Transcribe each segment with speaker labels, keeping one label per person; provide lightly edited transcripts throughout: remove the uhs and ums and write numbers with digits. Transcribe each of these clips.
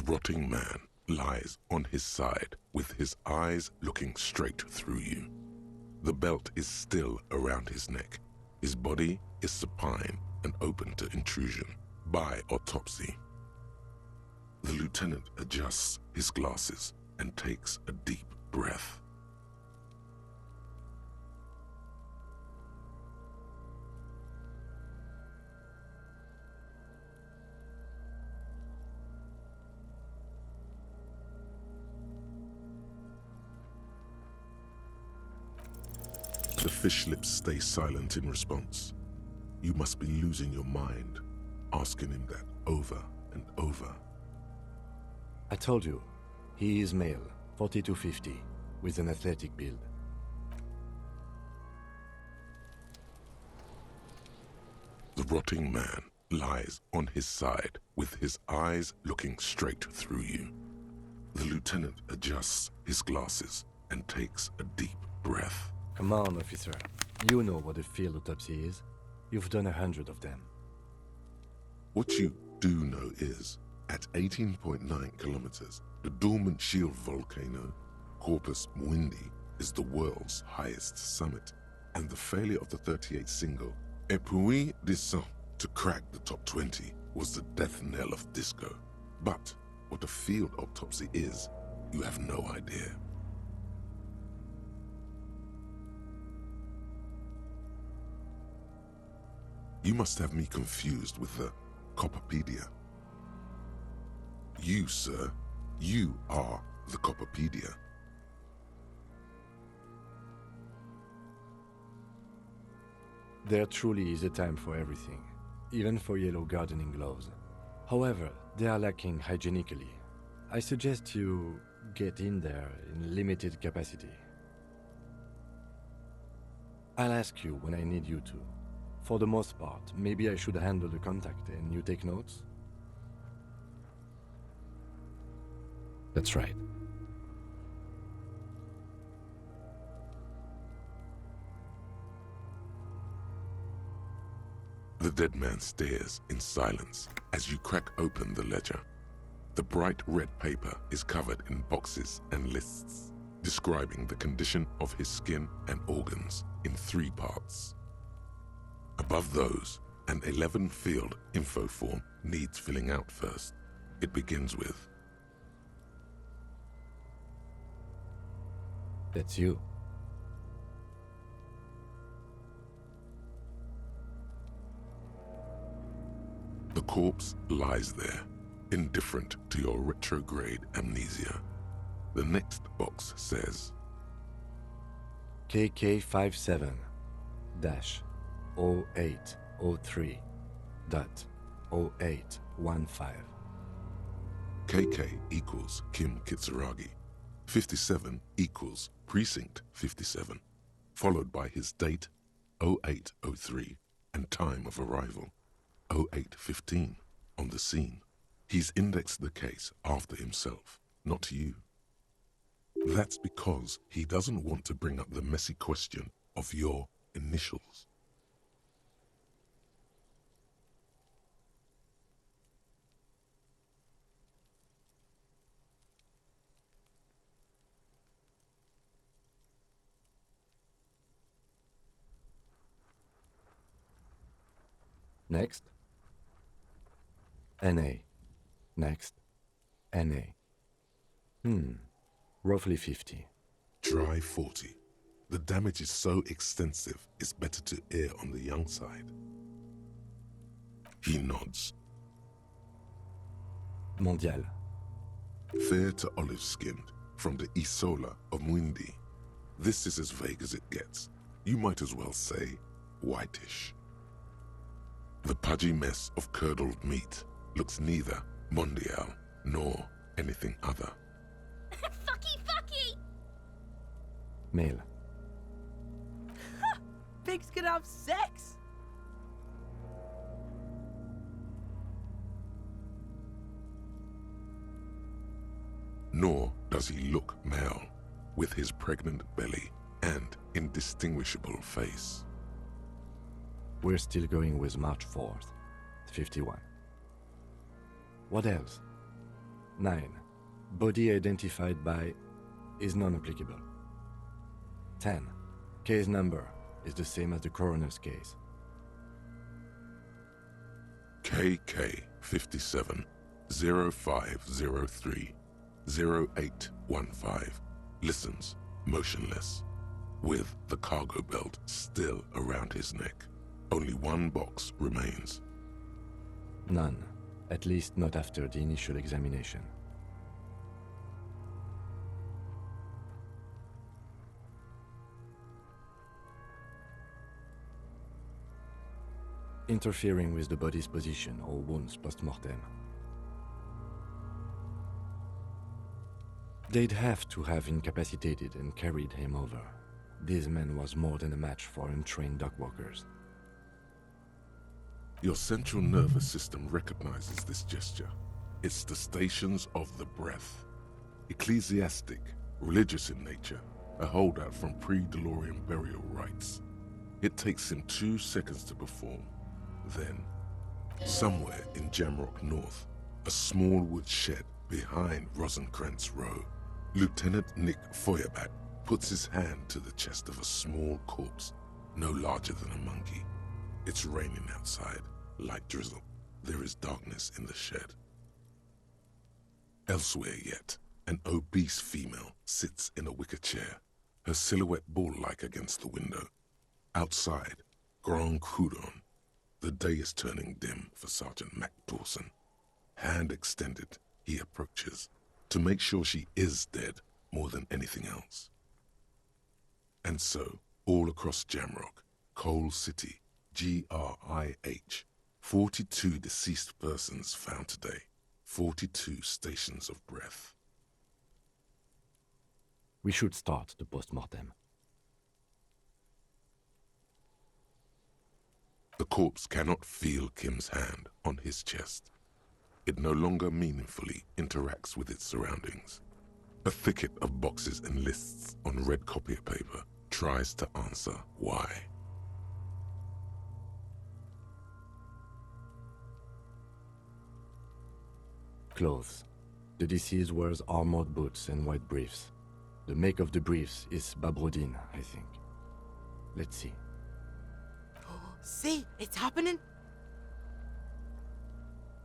Speaker 1: The rotting man lies on his side with his eyes looking straight through you. The belt is still around his neck. His body is supine and open to intrusion by autopsy. The lieutenant adjusts his glasses and takes a deep breath. The fish lips stay silent in response. You must be losing your mind, asking him that over and over.
Speaker 2: I told you, he is male, 40 to 50, with an athletic build.
Speaker 1: The rotting man lies on his side with his eyes looking straight through you. The lieutenant adjusts his glasses and takes a deep breath.
Speaker 2: Come on, officer. You know what a field autopsy is. You've done 100 of them.
Speaker 1: What you do know is, at 18.9 kilometers, the dormant shield volcano, Corpus Muindi, is the world's highest summit, and the failure of the 38 single, Et puis descend, to crack the top 20 was the death knell of disco. But what a field autopsy is, you have no idea. You must have me confused with the Copperpedia. You, sir, you are the Copperpedia.
Speaker 2: There truly is a time for everything, even for yellow gardening gloves. However, they are lacking hygienically. I suggest you get in there in limited capacity. I'll ask you when I need you to. For the most part, maybe I should handle the contact and you take notes? That's right.
Speaker 1: The dead man stares in silence as you crack open the ledger. The bright red paper is covered in boxes and lists, describing the condition of his skin and organs in 3 parts. Above those, an 11-field info form needs filling out first. It begins with,
Speaker 2: That's you.
Speaker 1: The corpse lies there, indifferent to your retrograde amnesia. The next box says,
Speaker 2: KK57-0803.0815.
Speaker 1: KK equals Kim Kitsuragi. 57 equals Precinct 57, followed by his date, 0803, and time of arrival, 0815, on the scene. He's indexed the case after himself, not you. That's because he doesn't want to bring up the messy question of your initials.
Speaker 2: Next. NA. Next. NA. Roughly 50.
Speaker 1: Try 40. The damage is so extensive, it's better to err on the young side. He nods.
Speaker 2: Mondial.
Speaker 1: Fair to olive-skinned, from the Isola of Muindi. This is as vague as it gets. You might as well say whitish. The pudgy mess of curdled meat looks neither mondial nor anything other.
Speaker 3: Fucky!
Speaker 2: Male.
Speaker 3: Pigs can have sex!
Speaker 1: Nor does he look male, with his pregnant belly and indistinguishable face.
Speaker 2: We're still going with March 4th, 51. What else? 9. Body identified by is non-applicable. 10. Case number is the same as the coroner's case.
Speaker 1: KK 57 0503 0815 listens motionless, with the cargo belt still around his neck. Only one box remains.
Speaker 2: None, at least not after the initial examination. Interfering with the body's position or wounds post-mortem. They'd have to have incapacitated and carried him over. This man was more than a match for untrained dogwalkers.
Speaker 1: Your central nervous system recognizes this gesture. It's the stations of the breath. Ecclesiastic, religious in nature, a holdout from pre-DeLorean burial rites. It takes him 2 seconds to perform. Then, somewhere in Jamrock North, a small wood shed behind Rosencrantz Row, Lieutenant Nick Feuerbach puts his hand to the chest of a small corpse, no larger than a monkey. It's raining outside, light drizzle. There is darkness in the shed. Elsewhere yet, an obese female sits in a wicker chair, her silhouette bull-like against the window. Outside, Grand Coudon. The day is turning dim for Sergeant Mac Dawson. Hand extended, he approaches, to make sure she is dead more than anything else. And so, all across Jamrock, Coal City, GRIH, 42 deceased persons found today, 42 stations of breath.
Speaker 2: We should start the post-mortem.
Speaker 1: The corpse cannot feel Kim's hand on his chest. It no longer meaningfully interacts with its surroundings. A thicket of boxes and lists on red copier paper tries to answer why.
Speaker 2: Clothes. The deceased wears armored boots and white briefs. The make of the briefs is Babrodine, I think. Let's see.
Speaker 3: See, it's happening.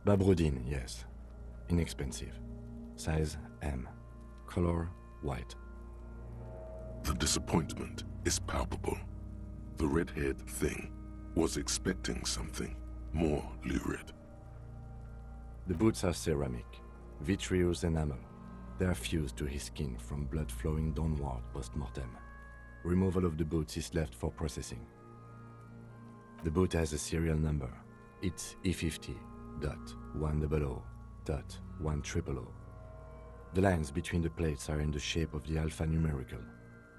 Speaker 2: Babrodine, yes. Inexpensive. Size M. Color white.
Speaker 1: The disappointment is palpable. The red-haired thing was expecting something more lurid.
Speaker 2: The boots are ceramic, vitreous enamel. They are fused to his skin from blood flowing downward post-mortem. Removal of the boots is left for processing. The boot has a serial number. It's E50.100.100. The lines between the plates are in the shape of the alphanumerical.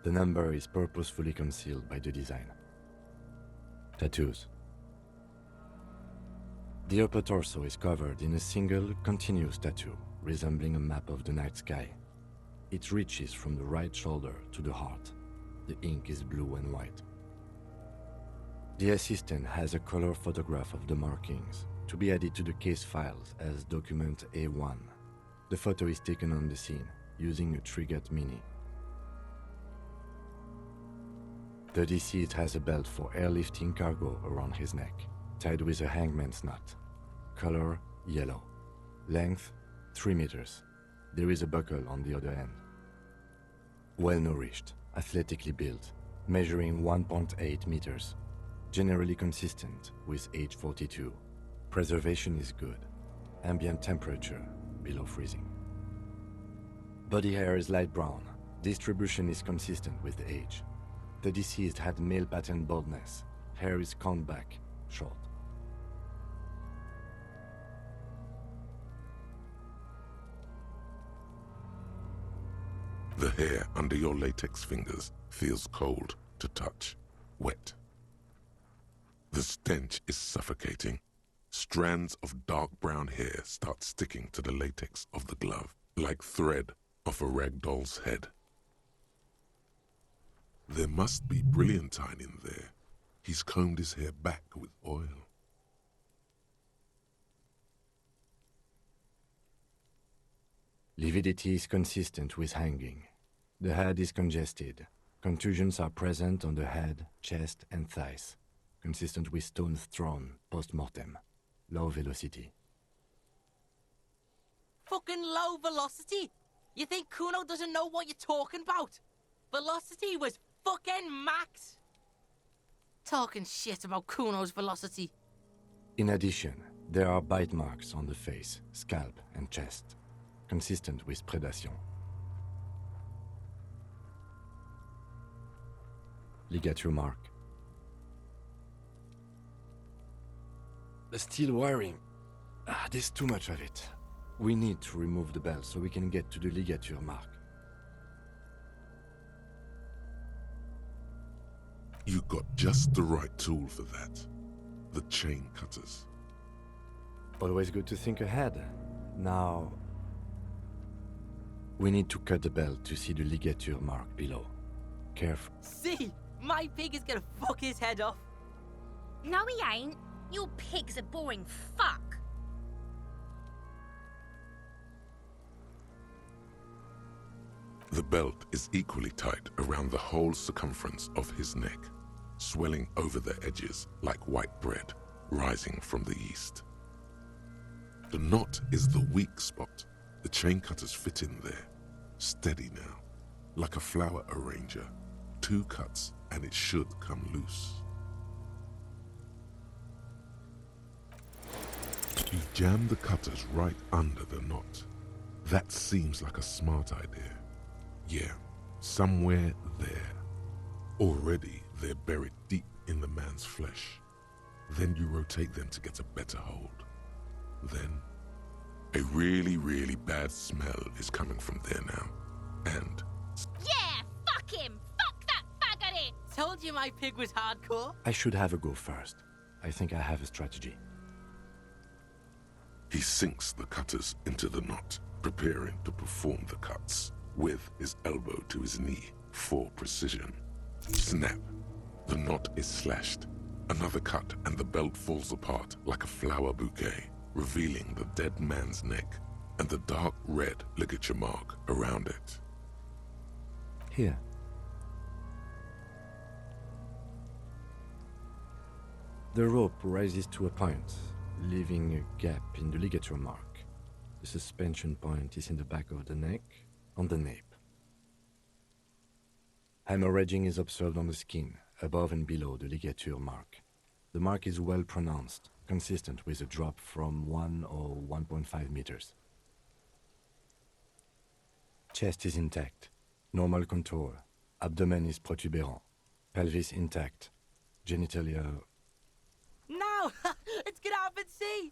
Speaker 2: The number is purposefully concealed by the design. Tattoos. The upper torso is covered in a single, continuous tattoo, resembling a map of the night sky. It reaches from the right shoulder to the heart. The ink is blue and white. The assistant has a color photograph of the markings, to be added to the case files as document A1. The photo is taken on the scene, using a Trigat Mini. The deceased has a belt for airlifting cargo around his neck, tied with a hangman's knot. Color yellow. Length 3 meters. There is a buckle on the other end. Well-nourished, athletically built, measuring 1.8 meters. Generally consistent with age 42. Preservation is good. Ambient temperature below freezing. Body hair is light brown. Distribution is consistent with age. The deceased had male pattern baldness. Hair is combed back, short.
Speaker 1: The hair under your latex fingers feels cold to touch, wet. The stench is suffocating. Strands of dark brown hair start sticking to the latex of the glove, like thread off a rag doll's head. There must be brilliantine in there. He's combed his hair back with oil.
Speaker 2: Lividity is consistent with hanging. The head is congested. Contusions are present on the head, chest, and thighs, consistent with stones thrown post-mortem. Low velocity.
Speaker 3: Fucking low velocity? You think Kuno doesn't know what you're talking about? Velocity was fucking max. Talking shit about Kuno's velocity.
Speaker 2: In addition, there are bite marks on the face, scalp, and chest, consistent with predation. Ligature mark. The steel wiring. There's too much of it. We need to remove the belt so we can get to the ligature mark.
Speaker 1: You got just the right tool for that. The chain cutters.
Speaker 2: Always good to think ahead. Now, we need to cut the belt to see the ligature mark below. Careful.
Speaker 3: See? My pig is gonna fuck his head off.
Speaker 4: No, he ain't. Your pig's a boring fuck.
Speaker 1: The belt is equally tight around the whole circumference of his neck, swelling over the edges like white bread rising from the east. The knot is the weak spot. The chain cutters fit in there, steady now, like a flower arranger. 2 cuts and it should come loose. You jam the cutters right under the knot. That seems like a smart idea. Yeah, somewhere there. Already they're buried deep in the man's flesh. Then you rotate them to get a better hold. Then, a really, really bad smell is coming from there now. And
Speaker 4: Yeah, fuck him! Fuck that faggot!
Speaker 3: Told you my pig was hardcore.
Speaker 2: I should have a go first. I think I have a strategy.
Speaker 1: he sinks the cutters into the knot, preparing to perform the cuts, with his elbow to his knee for precision. Snap. The knot is slashed. Another cut and the belt falls apart like a flower bouquet, revealing the dead man's neck and the dark red ligature mark around it.
Speaker 2: Here. The rope rises to a point, leaving a gap in the ligature mark. The suspension point is in the back of the neck, on the nape. Hemorrhaging is observed on the skin, above and below the ligature mark. The mark is well pronounced, consistent with a drop from 1 or 1.5 meters. Chest is intact, normal contour. Abdomen is protuberant, pelvis intact, genitalia.
Speaker 3: No! Let's get up and see!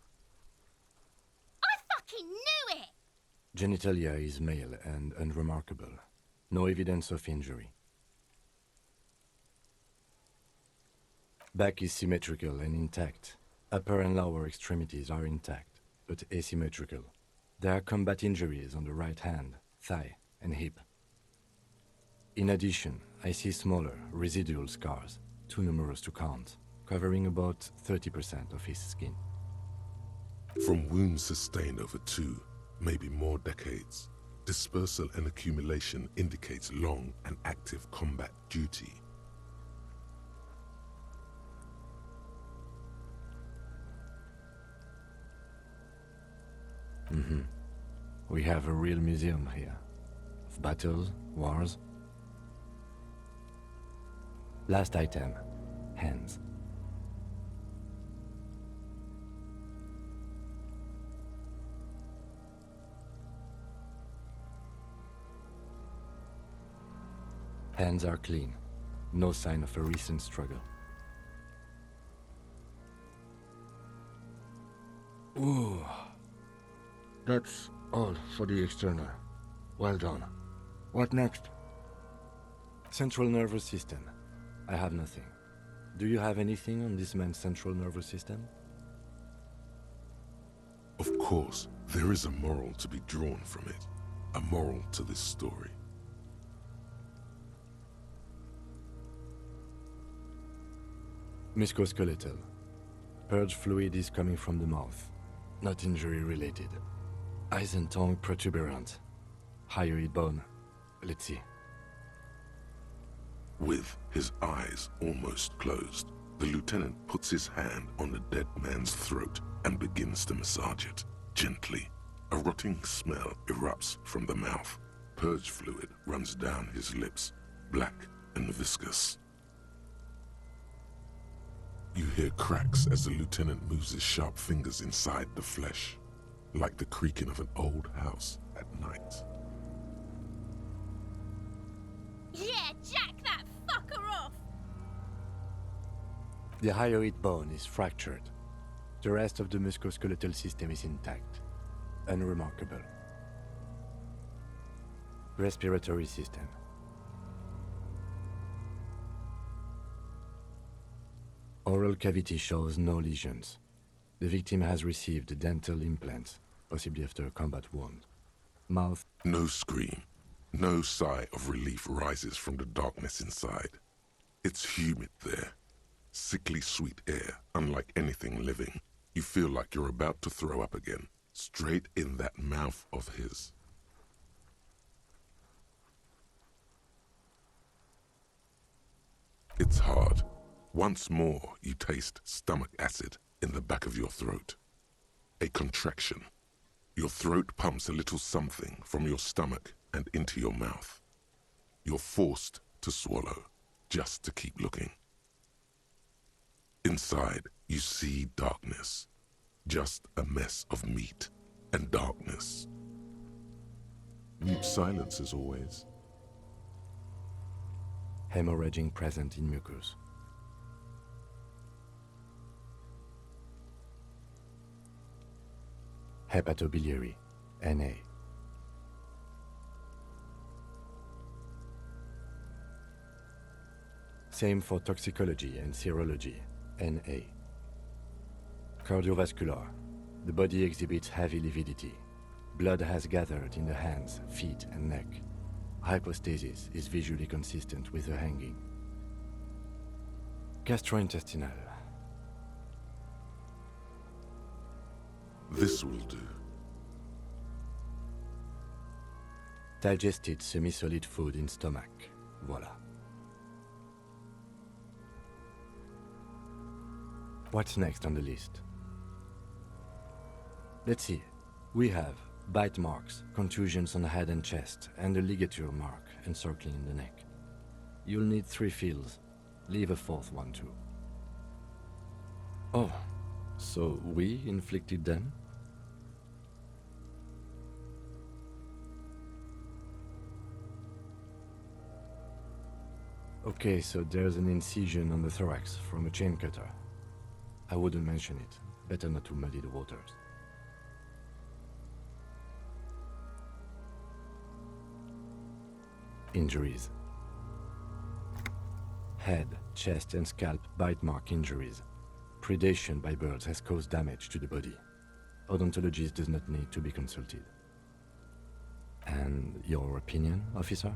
Speaker 4: I fucking knew it!
Speaker 2: Genitalia is male and unremarkable. No evidence of injury. Back is symmetrical and intact. Upper and lower extremities are intact, but asymmetrical. There are combat injuries on the right hand, thigh, and hip. In addition, I see smaller, residual scars, too numerous to count, covering about 30% of his skin.
Speaker 1: From wounds sustained over 2, maybe more decades, dispersal and accumulation indicates long and active combat duty.
Speaker 2: We have a real museum here. Of battles, wars. Last item, hands. Hands are clean. No sign of a recent struggle. Ooh. That's all for the external. Well done. What next? Central nervous system. I have nothing. Do you have anything on this man's central nervous system?
Speaker 1: Of course, there is a moral to be drawn from it. A moral to this story.
Speaker 2: Musculoskeletal. Purge fluid is coming from the mouth. Not injury related. Eyes and tongue protuberant. hyoid bone. Let's see.
Speaker 1: With his eyes almost closed, the lieutenant puts his hand on the dead man's throat and begins to massage it, gently. A rotting smell erupts from the mouth. Purge fluid runs down his lips, black and viscous. You hear cracks as the lieutenant moves his sharp fingers inside the flesh, like the creaking of an old house at night.
Speaker 4: Yeah, jack that fucker off!
Speaker 2: The hyoid bone is fractured. The rest of the musculoskeletal system is intact. Unremarkable. Respiratory system. Oral cavity shows no lesions. The victim has received dental implants, possibly after a combat wound. Mouth.
Speaker 1: No scream, no sigh of relief rises from the darkness inside. It's humid there. Sickly sweet air, unlike anything living. You feel like you're about to throw up again, straight in that mouth of his. It's hard. Once more, you taste stomach acid in the back of your throat. A contraction. Your throat pumps a little something from your stomach and into your mouth. You're forced to swallow, just to keep looking. Inside, you see darkness. Just a mess of meat and darkness. Mute silence as always.
Speaker 2: Hemorrhaging present in mucus. Hepatobiliary, Na. Same for toxicology and serology, Na. Cardiovascular. The body exhibits heavy lividity. Blood has gathered in the hands, feet, and neck. Hypostasis is visually consistent with the hanging. Gastrointestinal.
Speaker 1: This will do.
Speaker 2: Digested semi-solid food in stomach. Voila. What's next on the list? Let's see. We have bite marks, contusions on the head and chest, and a ligature mark encircling the neck. You'll need 3 feels. Leave a 4th one too. Oh, so we inflicted them? Okay, so there's an incision on the thorax from a chain cutter. I wouldn't mention it. Better not to muddy the waters. Injuries. Head, chest and scalp bite mark injuries. Predation by birds has caused damage to the body. Odontologist does not need to be consulted. And your opinion, officer?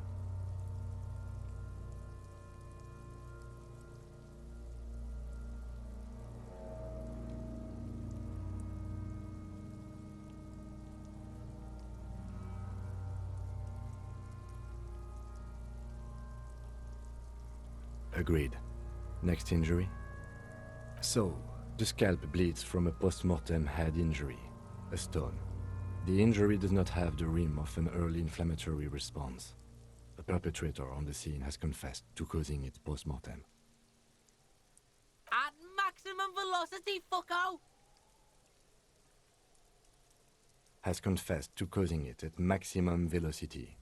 Speaker 2: Agreed. Next injury? So, the scalp bleeds from a post-mortem head injury, a stone. The injury does not have the rim of an early inflammatory response. The perpetrator on the scene has confessed to causing it post-mortem.
Speaker 3: At maximum velocity, fucko!
Speaker 2: Has confessed to causing it at maximum velocity.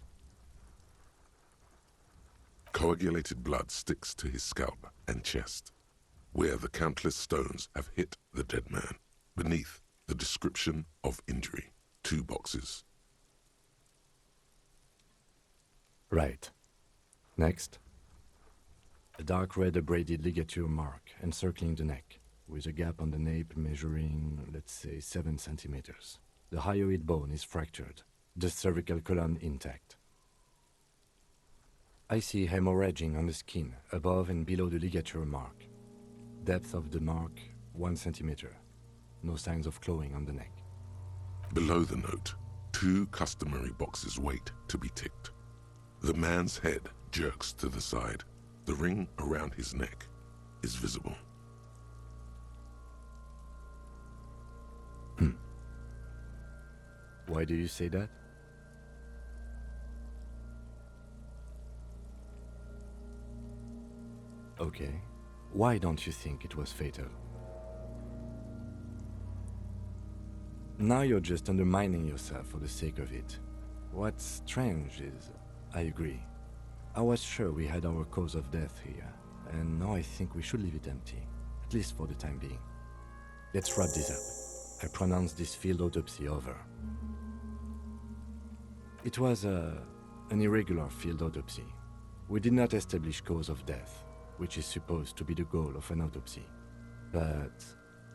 Speaker 1: Coagulated blood sticks to his scalp and chest, where the countless stones have hit the dead man. Beneath, the description of injury. 2 boxes.
Speaker 2: Right. Next. A dark red abraded ligature mark encircling the neck, with a gap on the nape measuring, let's say, 7 centimeters. The hyoid bone is fractured, the cervical column intact. I see hemorrhaging on the skin, above and below the ligature mark. Depth of the mark, 1 centimeter. No signs of clawing on the neck.
Speaker 1: Below the note, 2 customary boxes wait to be ticked. The man's head jerks to the side. The ring around his neck is visible.
Speaker 2: Why do you say that? Okay. Why don't you think it was fatal? Now you're just undermining yourself for the sake of it. What's strange is, I agree. I was sure we had our cause of death here, and now I think we should leave it empty, at least for the time being. Let's wrap this up. I pronounce this field autopsy over. It was an irregular field autopsy. We did not establish cause of death, which is supposed to be the goal of an autopsy. But,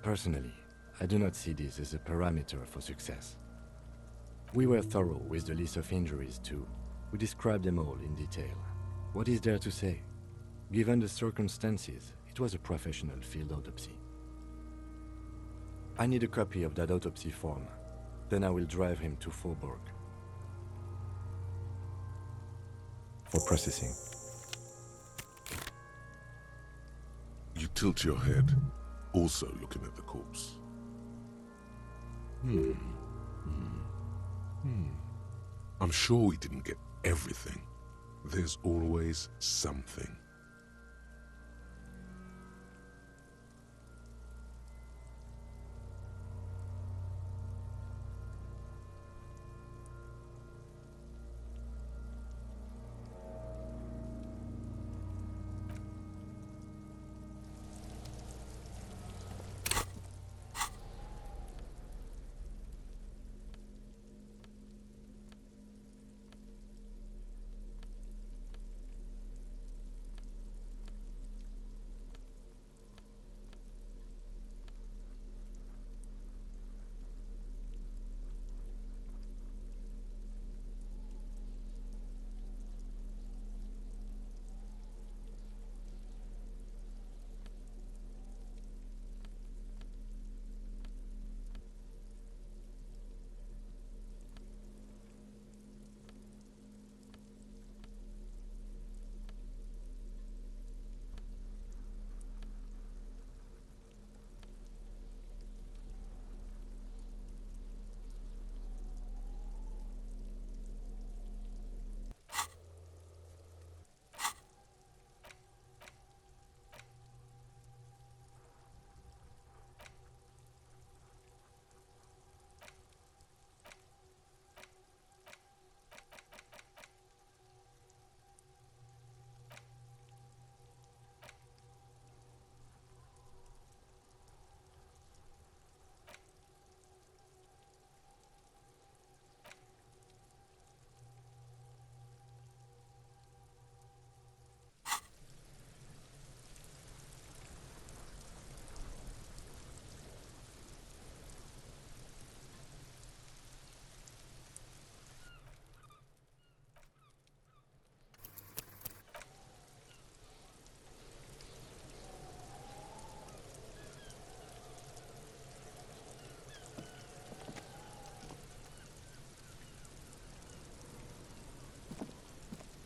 Speaker 2: personally, I do not see this as a parameter for success. We were thorough with the list of injuries too. We described them all in detail. What is there to say? Given the circumstances, it was a professional field autopsy. I need a copy of that autopsy form. Then I will drive him to Faubourg for processing.
Speaker 1: You tilt your head, also looking at the corpse. I'm sure we didn't get everything. There's always something.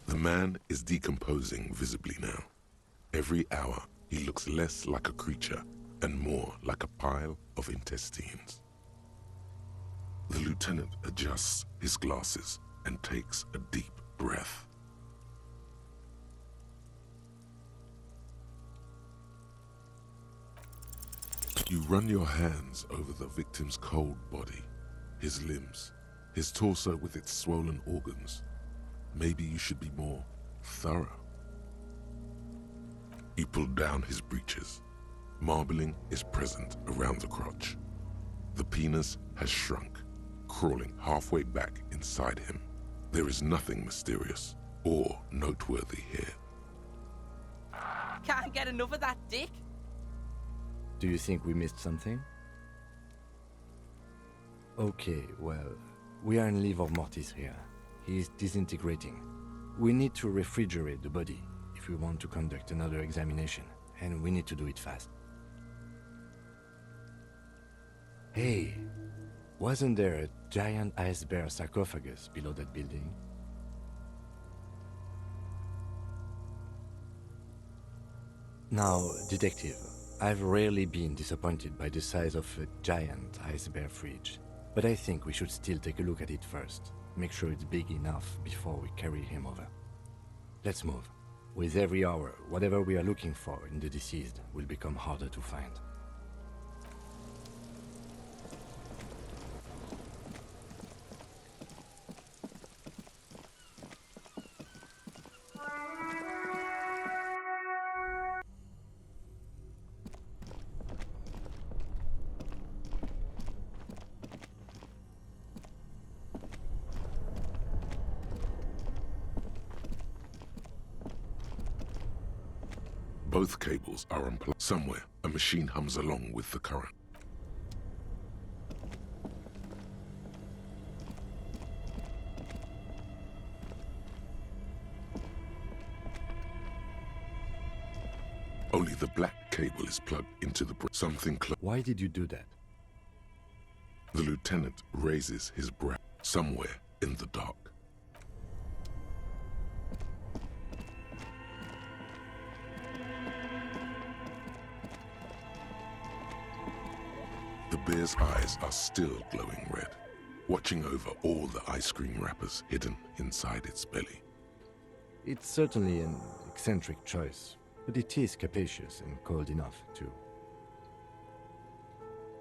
Speaker 1: The man is decomposing visibly now. Every hour, he looks less like a creature and more like a pile of intestines. The lieutenant adjusts his glasses and takes a deep breath. You run your hands over the victim's cold body, his limbs, his torso with its swollen organs. Maybe you should be more thorough. You pull down his breeches. Marbling is present around the crotch. The penis has shrunk, crawling halfway back inside him. There is nothing mysterious or noteworthy here.
Speaker 3: Can't get enough of that dick.
Speaker 2: Do you think we missed something? Okay, well, we are in livor mortis here. He is disintegrating. We need to refrigerate the body if we want to conduct another examination, and we need to do it fast. Hey, Wasn't there a giant ice bear sarcophagus below that building? Now, detective, I've rarely been disappointed by the size of a giant ice bear fridge, but I think we should still take a look at it first. Make sure it's big enough before we carry him over. Let's move. With every hour, whatever we are looking for in the deceased will become harder to find.
Speaker 1: Both cables are unplugged. Somewhere, a machine hums along with the current. Only the black cable is plugged into the something close.
Speaker 2: Why did you do that?
Speaker 1: The lieutenant raises his brow. Somewhere in the dark. The bear's eyes are still glowing red, watching over all the ice cream wrappers hidden inside its belly.
Speaker 2: It's certainly an eccentric choice, but it is capacious and cold enough, too.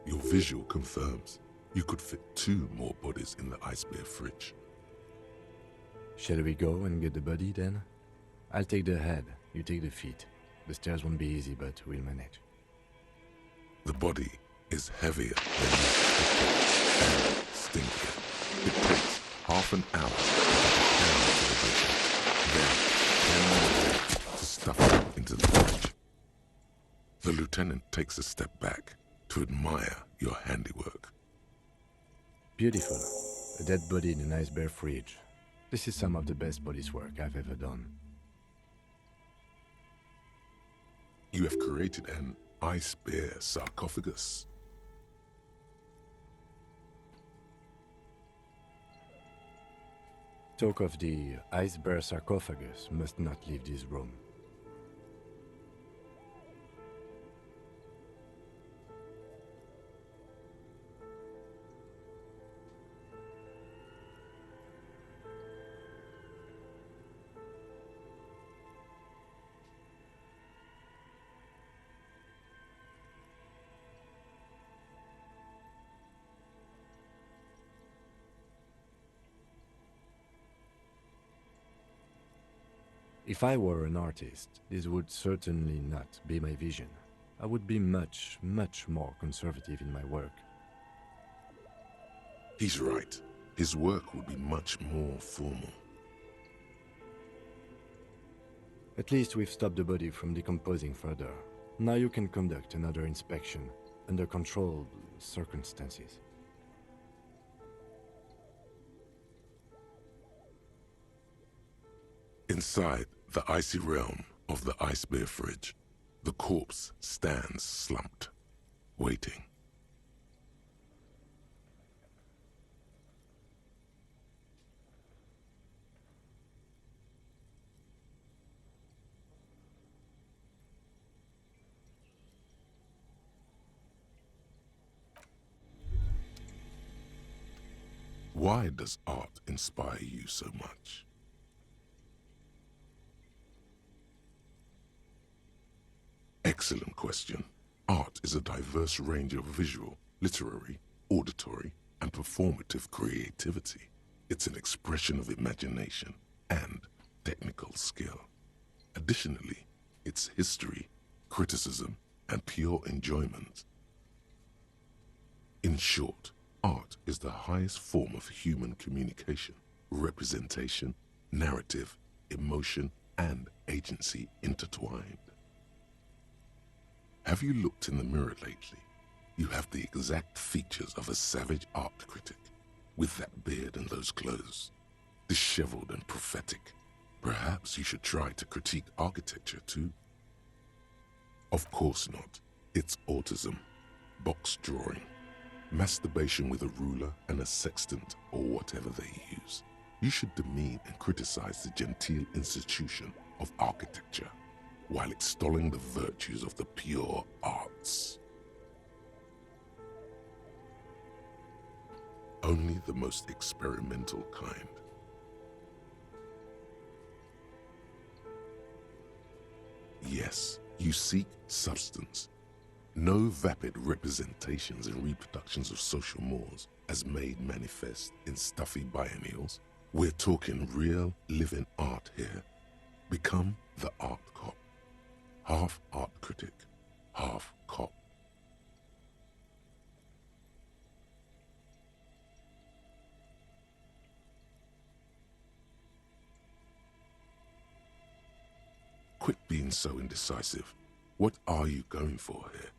Speaker 1: Your visual confirms you could fit 2 more bodies in the ice bear fridge.
Speaker 2: Shall we go and get the body, then? I'll take the head, you take the feet. The stairs won't be easy, but we'll manage.
Speaker 1: The body is heavier than you expected and stinkier. It takes half an hour to get it down to the butcher, then 10 minutes to stuff it into the fridge. The lieutenant takes a step back to admire your handiwork.
Speaker 2: Beautiful. A dead body in an ice bear fridge. This is some of the best police work I've ever done.
Speaker 1: You have created an ice bear sarcophagus.
Speaker 2: Talk of the ice bear sarcophagus must not leave this room. If I were an artist, this would certainly not be my vision. I would be much, much more conservative in my work.
Speaker 1: He's right. His work would be much more formal.
Speaker 2: At least we've stopped the body from decomposing further. Now you can conduct another inspection under controlled circumstances.
Speaker 1: Inside the icy realm of the ice bear fridge, the corpse stands slumped, waiting. Why does art inspire you so much? Excellent question. Art is a diverse range of visual, literary, auditory, and performative creativity. It's an expression of imagination and technical skill. Additionally, it's history, criticism, and pure enjoyment. In short, art is the highest form of human communication, representation, narrative, emotion, and agency intertwined. Have you looked in the mirror lately? You have the exact features of a savage art critic, with that beard and those clothes, disheveled and prophetic. Perhaps you should try to critique architecture too. Of course not. It's autism, box drawing. masturbation with a ruler and a sextant or whatever they use. You should demean and criticize the genteel institution of architecture while extolling the virtues of the pure arts. Only the most experimental kind. Yes, you seek substance. No vapid representations and reproductions of social mores as made manifest in stuffy biennials. We're talking real, living art here. Become the art cop. Half art critic, half cop. Quit being so indecisive. What are you going for here?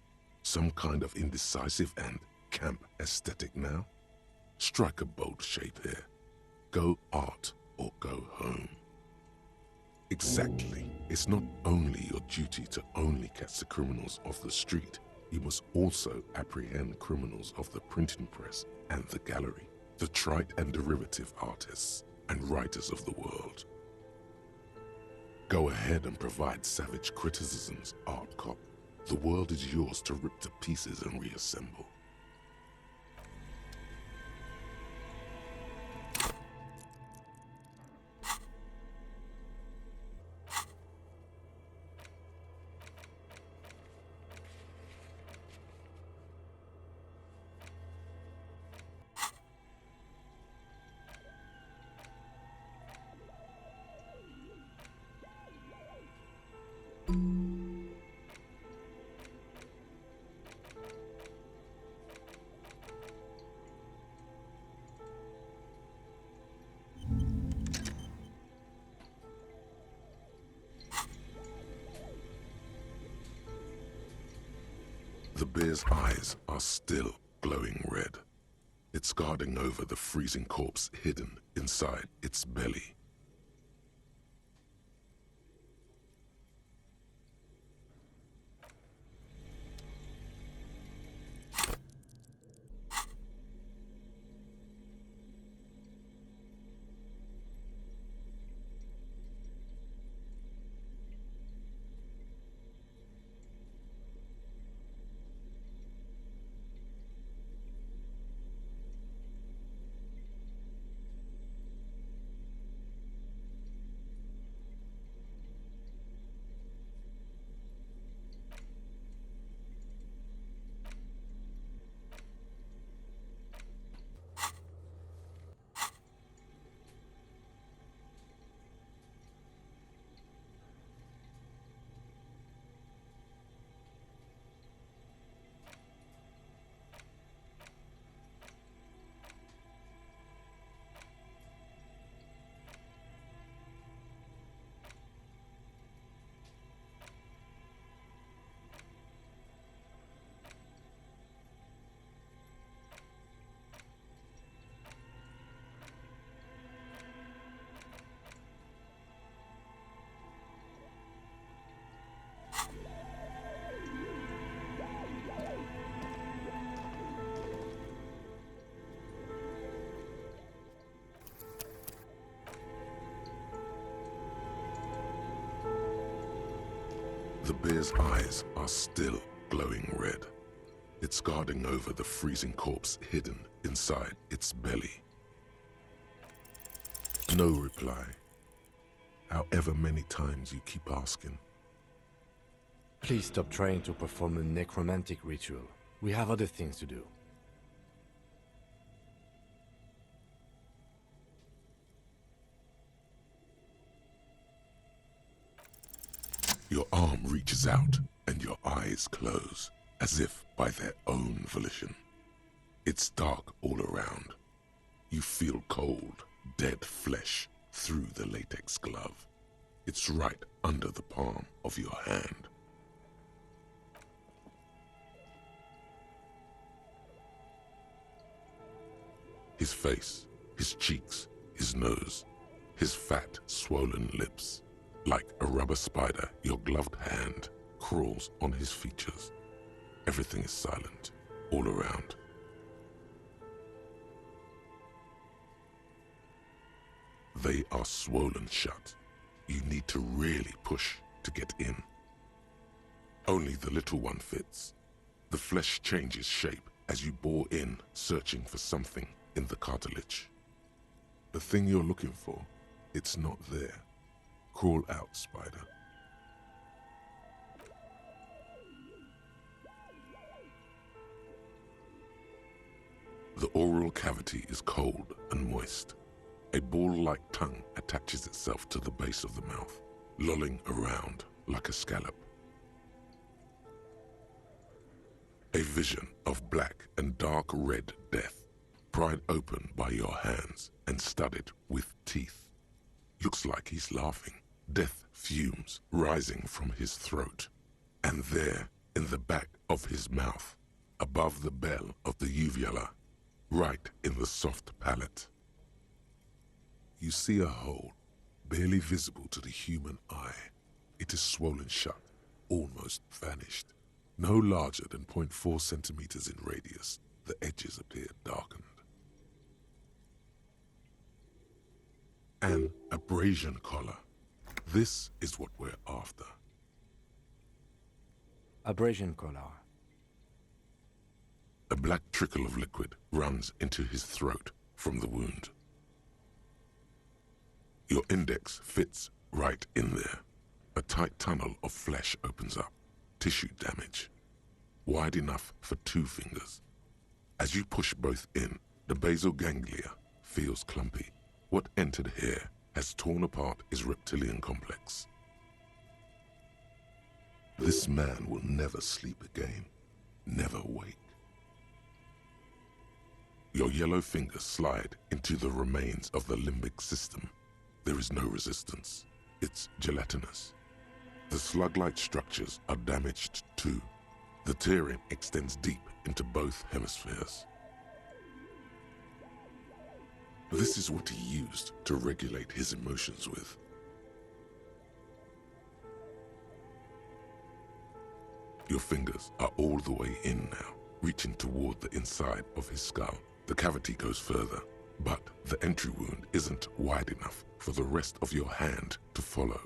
Speaker 1: Some kind of indecisive and camp aesthetic now? Strike a bold shape here. Go art or go home. Exactly. It's not only your duty to only catch the criminals off the street, you must also apprehend criminals of the printing press and the gallery, the trite and derivative artists and writers of the world. Go ahead and provide savage criticisms, art cop. The world is yours to rip to pieces and reassemble. The bear's eyes are still glowing red. It's guarding over the freezing corpse hidden inside its belly. The bear's eyes are still glowing red. It's guarding over the freezing corpse hidden inside its belly. No reply. However many times you keep asking.
Speaker 2: Please stop trying to perform a necromantic ritual. We have other things to do.
Speaker 1: Your arm reaches out and your eyes close, as if by their own volition. It's dark all around. You feel cold, dead flesh through the latex glove. It's right under the palm of your hand. His face, his cheeks, his nose, his fat, swollen lips. Like a rubber spider, your gloved hand crawls on his features. Everything is silent, all around. They are swollen shut. You need to really push to get in. Only the little one fits. The flesh changes shape as you bore in, searching for something in the cartilage. The thing you're looking for, it's not there. Crawl out, spider. The oral cavity is cold and moist. A ball-like tongue attaches itself to the base of the mouth, lolling around like a scallop. A vision of black and dark red death, pried open by your hands and studded with teeth. Looks like he's laughing. Death fumes rising from his throat. And there, in the back of his mouth, above the bell of the uvula, right in the soft palate, you see a hole, barely visible to the human eye. It is swollen shut, almost vanished. No larger than 0.4 centimeters in radius, the edges appear darkened. An abrasion collar. This is what we're after.
Speaker 2: Abrasion collar.
Speaker 1: A black trickle of liquid runs into his throat from the wound. Your index fits right in there. A tight tunnel of flesh opens up. Tissue damage. Wide enough for 2 fingers. As you push both in, the basal ganglia feels clumpy. What entered here has torn apart his reptilian complex. This man will never sleep again. Never wake. Your yellow fingers slide into the remains of the limbic system. There is no resistance. It's gelatinous. The slug-like structures are damaged too. The tearing extends deep into both hemispheres. This is what he used to regulate his emotions with. Your fingers are all the way in now, reaching toward the inside of his skull. The cavity goes further, but the entry wound isn't wide enough for the rest of your hand to follow.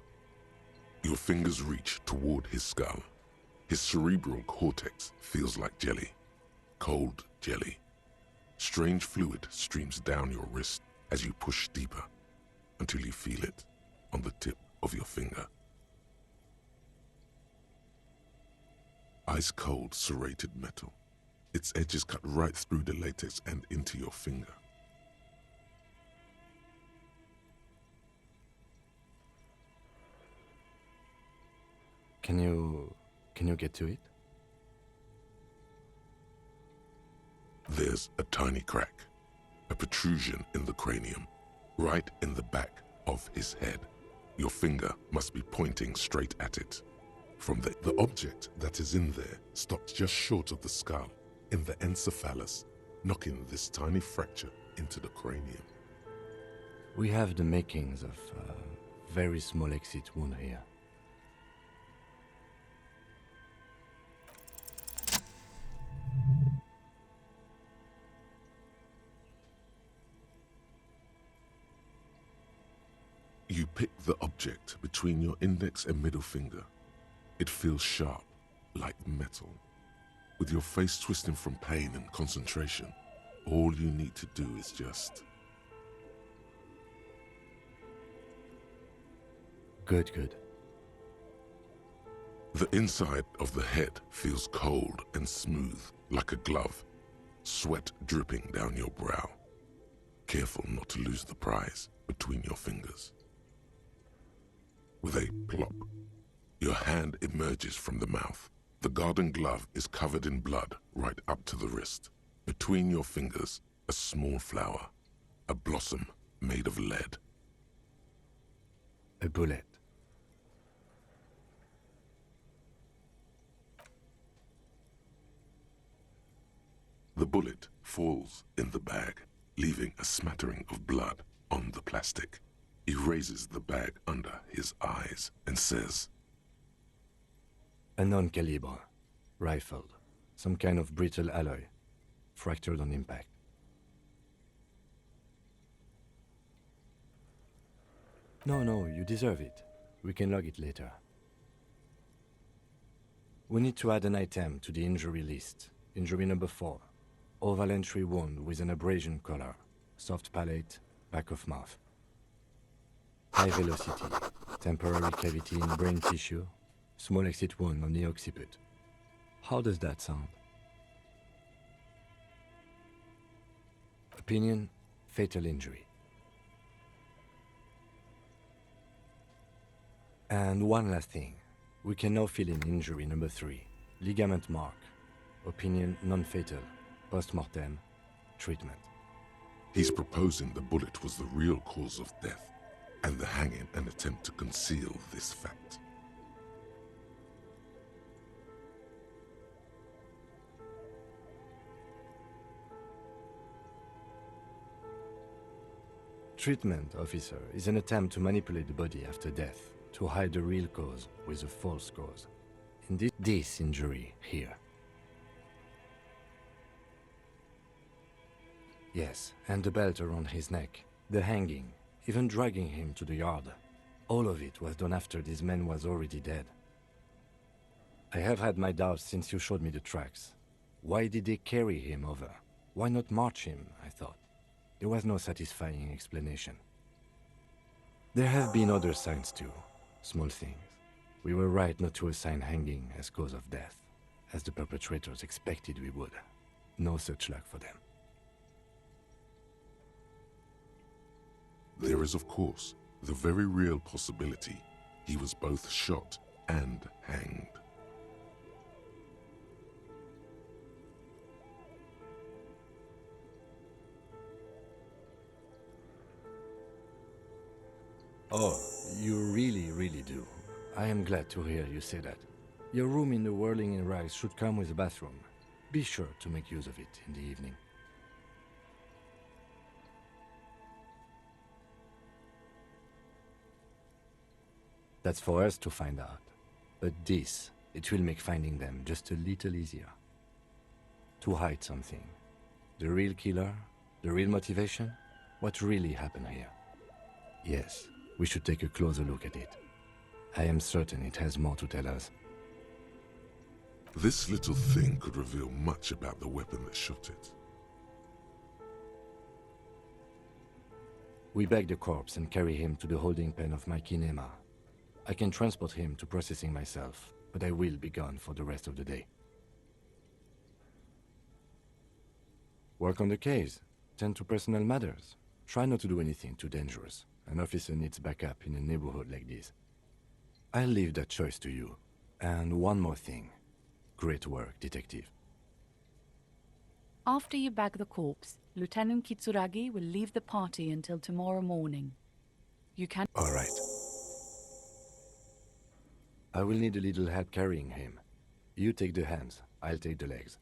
Speaker 1: Your fingers reach toward his skull. His cerebral cortex feels like jelly, cold jelly. Strange fluid streams down your wrist as you push deeper until you feel it on the tip of your finger. Ice-cold serrated metal. Its edges cut right through the latex and into your finger.
Speaker 2: Can you get to it?
Speaker 1: There's a tiny crack, a protrusion in the cranium, right in the back of his head. Your finger must be pointing straight at it. From the object that is in there stops just short of the skull, in the encephalus, knocking this tiny fracture into the cranium.
Speaker 2: We have the makings of a very small exit wound here.
Speaker 1: You pick the object between your index and middle finger. It feels sharp, like metal. With your face twisting from pain and concentration, all you need to do is just...
Speaker 2: Good.
Speaker 1: The inside of the head feels cold and smooth, like a glove. Sweat dripping down your brow. Careful not to lose the prize between your fingers. With a plop, your hand emerges from the mouth. The garden glove is covered in blood right up to the wrist. Between your fingers, a small flower, a blossom made of lead.
Speaker 2: A bullet.
Speaker 1: The bullet falls in the bag, leaving a smattering of blood on the plastic. He raises the bag under his eyes and says,
Speaker 2: A non-calibre. Rifled. Some kind of brittle alloy. Fractured on impact. No, you deserve it. We can log it later. We need to add an item to the injury list. Injury number 4. Oval entry wound with an abrasion color. Soft palate, back of mouth. High velocity. Temporary cavity in brain tissue. Small exit wound on the occiput. How does that sound? Opinion, fatal injury. And one last thing. We can now fill in injury number 3. Ligament mark. Opinion, non-fatal. Post-mortem. Treatment.
Speaker 1: He's proposing the bullet was the real cause of death, and the hanging an attempt to conceal this fact.
Speaker 2: Treatment, officer, is an attempt to manipulate the body after death, to hide the real cause with a false cause. In this injury here. Yes, and the belt around his neck, the hanging, even dragging him to the yard. All of it was done after this man was already dead. I have had my doubts since you showed me the tracks. Why did they carry him over? Why not march him, I thought. There was no satisfying explanation. There have been other signs too, small things. We were right not to assign hanging as cause of death, as the perpetrators expected we would. No such luck for them.
Speaker 1: There is, of course, the very real possibility he was both shot and hanged.
Speaker 2: Oh, you really do. I am glad to hear you say that. Your room in the Whirling in Rags should come with a bathroom. Be sure to make use of it in the evening. That's for us to find out. But this, it will make finding them just a little easier. To hide something. The real killer? The real motivation? What really happened here? Yes, we should take a closer look at it. I am certain it has more to tell us.
Speaker 1: This little thing could reveal much about the weapon that shot it.
Speaker 2: We bag the corpse and carry him to the holding pen of my kinema. I can transport him to processing myself, but I will be gone for the rest of the day. Work on the case. Tend to personal matters. Try not to do anything too dangerous. An officer needs backup in a neighborhood like this. I'll leave that choice to you. And one more thing. Great work, detective.
Speaker 5: After you bag the corpse, Lieutenant Kitsuragi will leave the party until tomorrow morning. You can...
Speaker 2: All right. I will need a little help carrying him. You take the hands, I'll take the legs.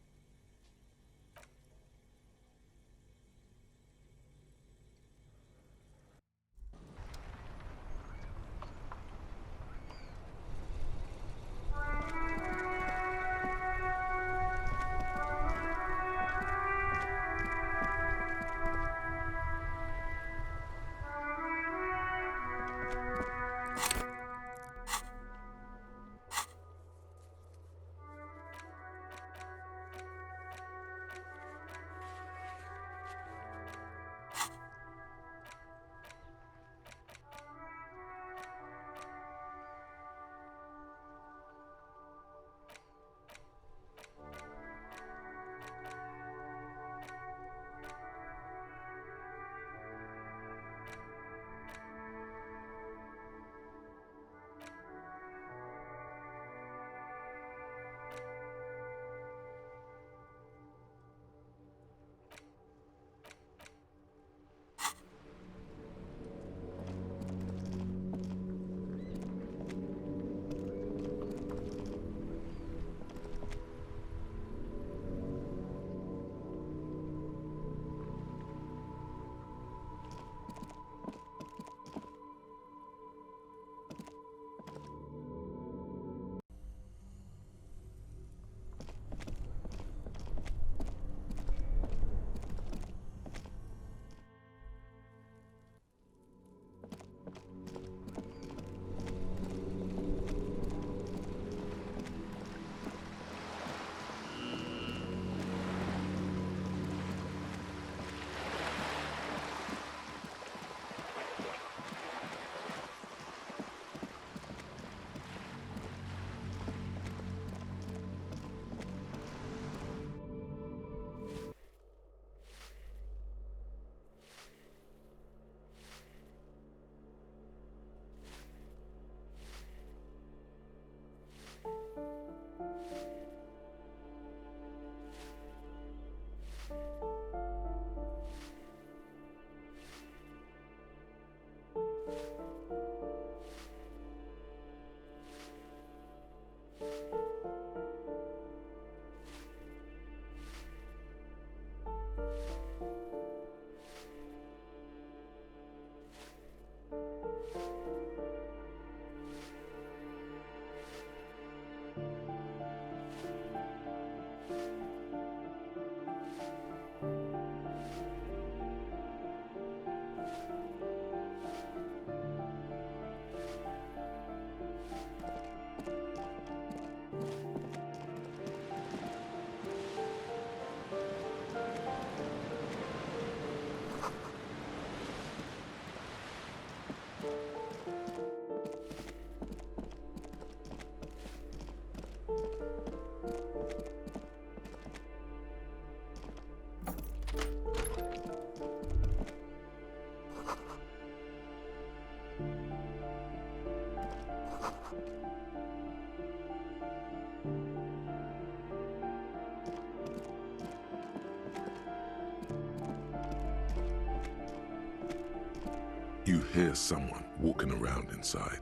Speaker 1: You hear someone walking around inside,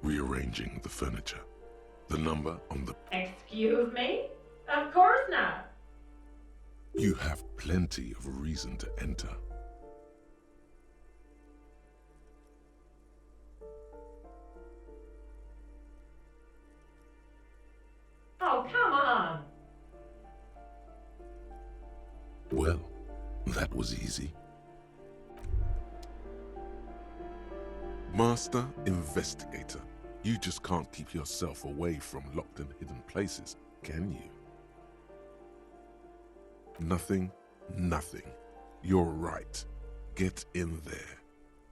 Speaker 1: rearranging the furniture. The number on the...
Speaker 6: Excuse me? Of course not.
Speaker 1: You have plenty of reason to enter.
Speaker 6: Oh, come on.
Speaker 1: Well, that was easy. Master Investigator, you just can't keep yourself away from locked and hidden places, can you? Nothing. You're right. Get in there.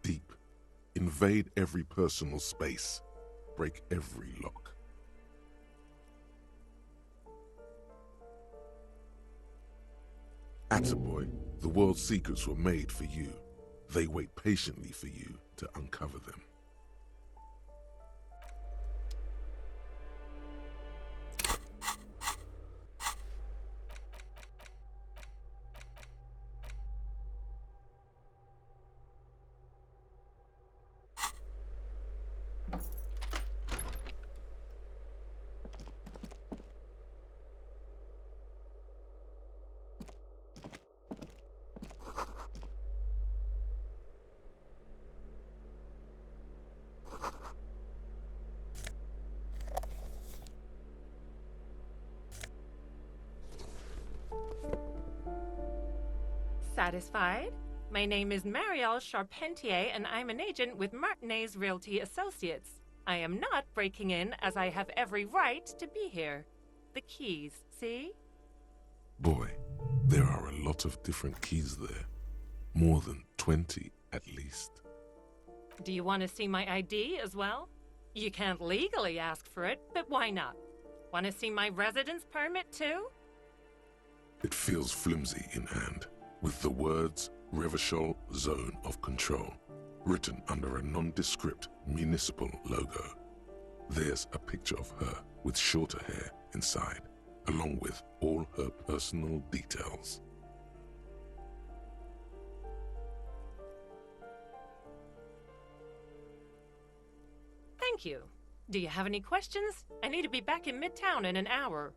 Speaker 1: Deep. Invade every personal space. Break every lock. Attaboy, the world's secrets were made for you. They wait patiently for you to uncover them.
Speaker 6: Satisfied? My name is Marielle Charpentier, and I'm an agent with Martinez Realty Associates. I am not breaking in, as I have every right to be here. The keys, see?
Speaker 1: Boy, there are a lot of different keys there. More than 20 at least.
Speaker 6: Do you want to see my ID as well? You can't legally ask for it, but why not? Want to see my residence permit too?
Speaker 1: It feels flimsy in hand, with the words Revachol Zone of Control written under a nondescript municipal logo. There's a picture of her with shorter hair inside, along with all her personal details.
Speaker 6: Thank you. Do you have any questions? I need to be back in Midtown in an hour.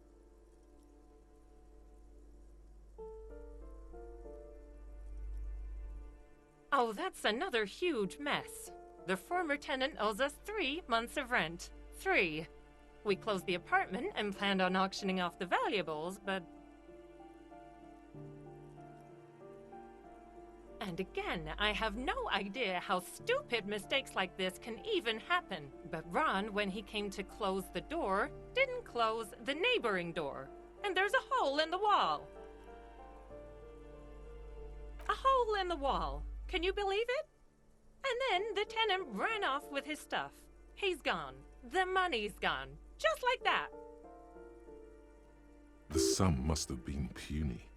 Speaker 6: Oh, that's another huge mess. The former tenant owes us 3 months of rent. 3. We closed the apartment and planned on auctioning off the valuables, but... And again, I have no idea how stupid mistakes like this can even happen. But Ron, when he came to close the door, didn't close the neighboring door. And there's a hole in the wall. A hole in the wall. Can you believe it? And then the tenant ran off with his stuff. He's gone. The money's gone. Just like that.
Speaker 1: The sum must have been puny.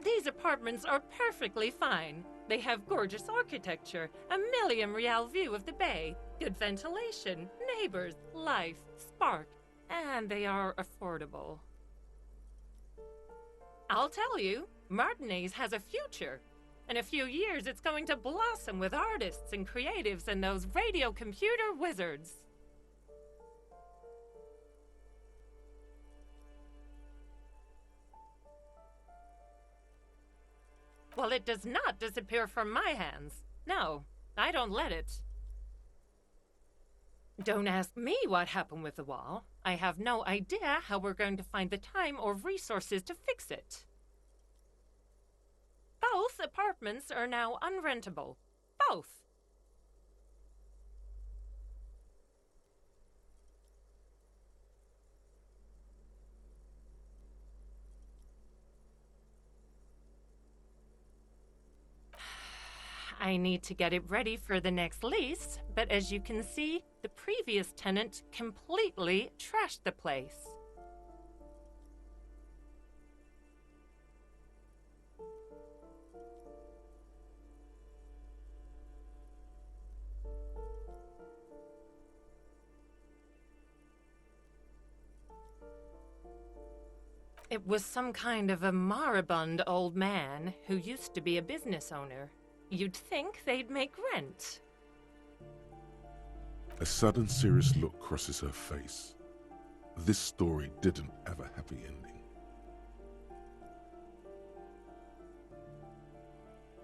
Speaker 6: These apartments are perfectly fine. They have gorgeous architecture, a million-real view of the bay, good ventilation, neighbors, life, spark, and they are affordable. I'll tell you, Martinez has a future. In a few years, it's going to blossom with artists and creatives and those radio computer wizards. Well, it does not disappear from my hands. No, I don't let it. Don't ask me what happened with the wall. I have no idea how we're going to find the time or resources to fix it. Both apartments are now unrentable. Both. I need to get it ready for the next lease, but as you can see, the previous tenant completely trashed the place. It was some kind of a moribund old man who used to be a business owner. You'd think they'd make rent.
Speaker 1: A sudden serious look crosses her face. This story didn't have a happy ending.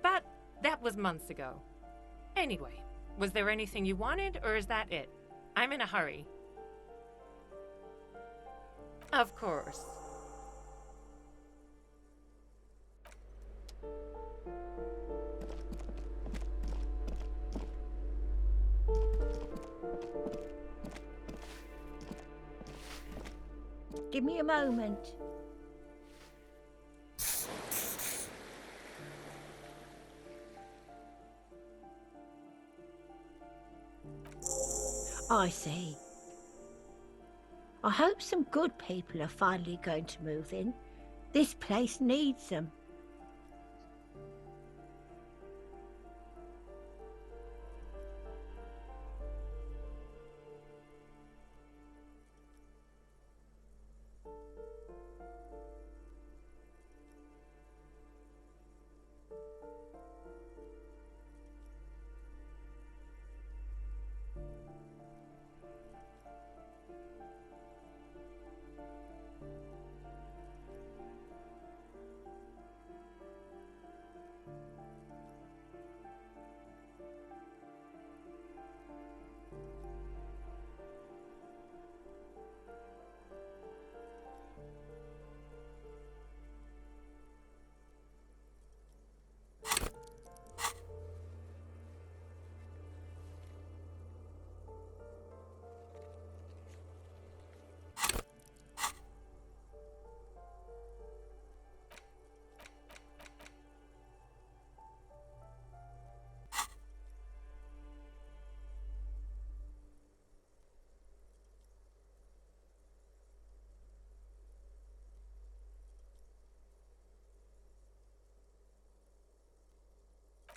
Speaker 6: But that was months ago. Anyway, was there anything you wanted, or is that it? I'm in a hurry. Of course.
Speaker 7: Give me a moment. I see. I hope some good people are finally going to move in. This place needs them.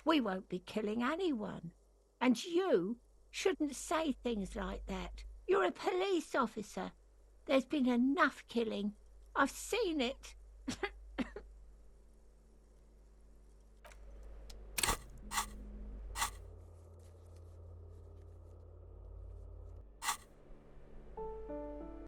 Speaker 7: We won't be killing anyone. And you shouldn't say things like that. You're a police officer. There's been enough killing. I've seen it.